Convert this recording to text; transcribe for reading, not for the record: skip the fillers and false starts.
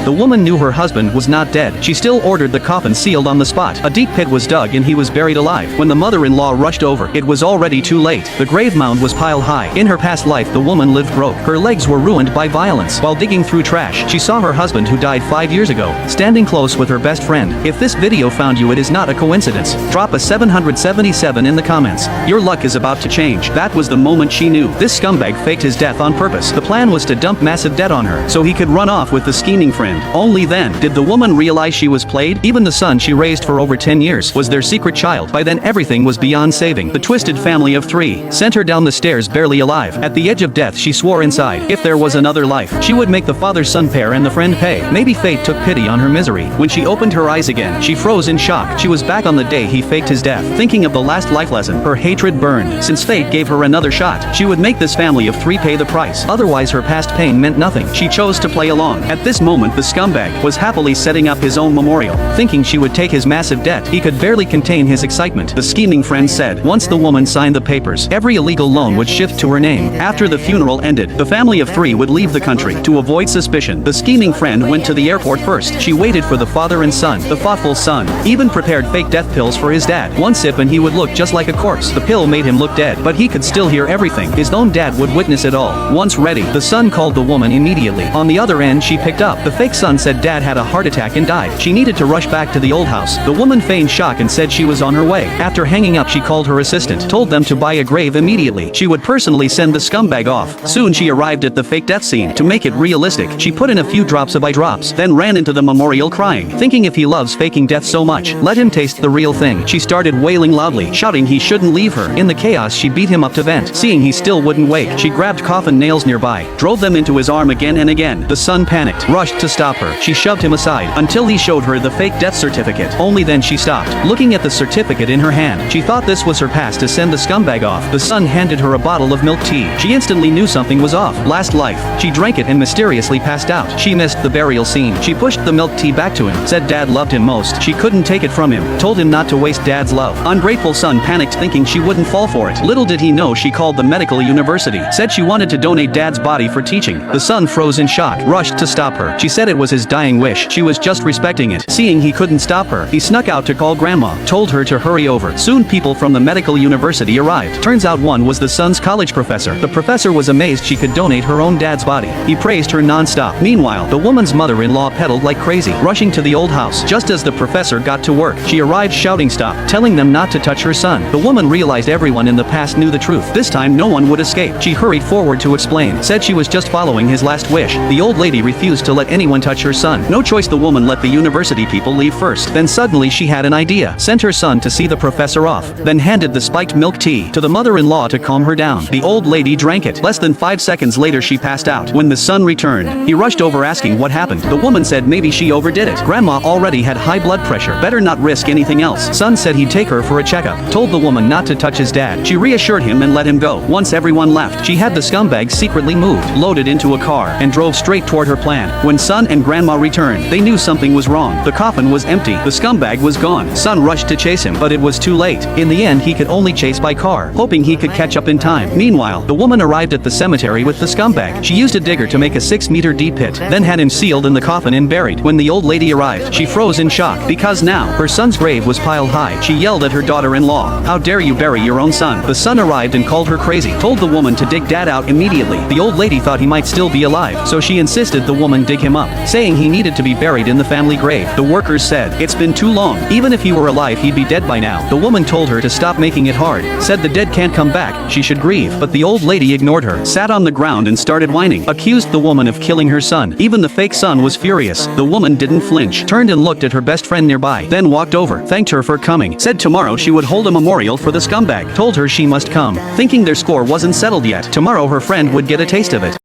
The woman knew her husband was not dead. She still ordered the coffin sealed on the spot. A deep pit was dug and he was buried alive. When the mother-in-law rushed over, it was already too late. The grave mound was piled high. In her past life, the woman lived broke. Her legs were ruined by violence. While digging through trash, she saw her husband, who died 5 years ago, standing close with her best friend. If this video found you, it is not a coincidence. Drop a 777 in the comments. Your luck is about to change. That was the moment she knew. This scumbag faked his death on purpose. The plan was to dump massive debt on her, so he could run off with the scheming friend. Only then did the woman realize she was played. Even the son she raised for over 10 years was their secret child. By then everything was beyond saving. The twisted family of 3 sent her down the stairs barely alive. At the edge of death, she swore inside, if there was another life, she would make the father-son pair and the friend pay. Maybe fate took pity on her misery. When she opened her eyes again, she froze in shock. She was back on the day he faked his death. Thinking of the last life lesson, her hatred burned. Since fate gave her another shot, she would make this family of 3 pay the price. Otherwise her past pain meant nothing. She chose to play along. At this moment, the scumbag was happily setting up his own memorial. Thinking she would take his massive debt, he could barely contain his excitement. The scheming friend said once the woman signed the papers, every illegal loan would shift to her name. After the funeral ended, the family of 3 would leave the country. To avoid suspicion, the scheming friend went to the airport first. She waited for the father and son. The thoughtful son even prepared fake death pills for his dad. One sip and he would look just like a corpse. The pill made him look dead, but he could still hear everything. His own dad would witness it all. Once ready, the son called the woman immediately. On the other end, she picked up. The fake son said dad had a heart attack and died. She needed to rush back to the old house. The woman feigned shock and said she was on her way. After hanging up, she called her assistant, told them to buy a grave immediately. She would personally send the scumbag off. Soon she arrived at the fake death scene. To make it realistic, she put in a few drops of eye drops, then ran into the memorial crying, thinking if he loves faking death so much, let him taste the real thing. She started wailing loudly, shouting he shouldn't leave her. In the chaos, she beat him up to vent. Seeing he still wouldn't wake, she grabbed coffin nails nearby, drove them into his arm again and again. The son panicked, rushed to stop her. She shoved him aside until he showed her the fake death certificate. Only then she stopped. Looking at the certificate in her hand, she thought this was her pass to send the scumbag off. The son handed her a bottle of milk tea. She instantly knew something was off. Last life. She drank it and mysteriously passed out. She missed the burial scene. She pushed the milk tea back to him, said dad loved him most. She couldn't take it from him, told him not to waste dad's love. Ungrateful son panicked, thinking she wouldn't fall for it. Little did he know she called the medical university, said she wanted to donate dad's body for teaching. The son froze in shock, rushed to stop her. She said it was his dying wish. She was just respecting it. Seeing he couldn't stop her, he snuck out to call grandma, told her to hurry over. Soon people from the medical university arrived. Turns out one was the son's college professor. The professor was amazed she could donate her own dad's body. He praised her non-stop. Meanwhile, the woman's mother-in-law pedaled like crazy, rushing to the old house. Just as the professor got to work, she arrived shouting stop, telling them not to touch her son. The woman realized everyone in the past knew the truth. This time no one would escape. She hurried forward to explain, said she was just following his last wish. The old lady refused to let anyone touch her son. No choice, the woman let the university people leave first. Then suddenly she had an idea. Sent her son to see the professor off, then handed the spiked milk tea to the mother-in-law to calm her down. The old lady drank it. Less than 5 seconds later she passed out. When the son returned, he rushed over asking what happened. The woman said maybe she overdid it. Grandma already had high blood pressure. Better not risk anything else. Son said he'd take her for a checkup. Told the woman not to touch his dad. She reassured him and let him go. Once everyone left, she had the scumbag secretly moved, loaded into a car, and drove straight toward her plan. When son and grandma returned, they knew something was wrong. The coffin was empty. The scumbag was gone. Son rushed to chase him, but it was too late. In the end, he could only chase by car, hoping he could catch up in time. Meanwhile, the woman arrived at the cemetery with the scumbag. She used a digger to make a 6-meter deep pit, then had him sealed in the coffin and buried. When the old lady arrived, she froze in shock, because now her son's grave was piled high. She yelled at her daughter-in-law, "How dare you bury your own son?" The son arrived and called her crazy, told the woman to dig dad out immediately. The old lady thought he might still be alive, so she insisted the woman dig him up, saying he needed to be buried in the family grave. The workers said, "It's been too long. Even if he were alive, he'd be dead by now." The woman told her to stop making it hard, said the dead can't come back, she should grieve. But the old lady ignored her, sat on the ground and started whining, accused the woman of killing her son. Even the fake son was furious. The woman didn't flinch, turned and looked at her best friend nearby, then walked over, thanked her for coming, said tomorrow she would hold a memorial for the scumbag, told her she must come, thinking their score wasn't settled yet. Tomorrow her friend would get a taste of it.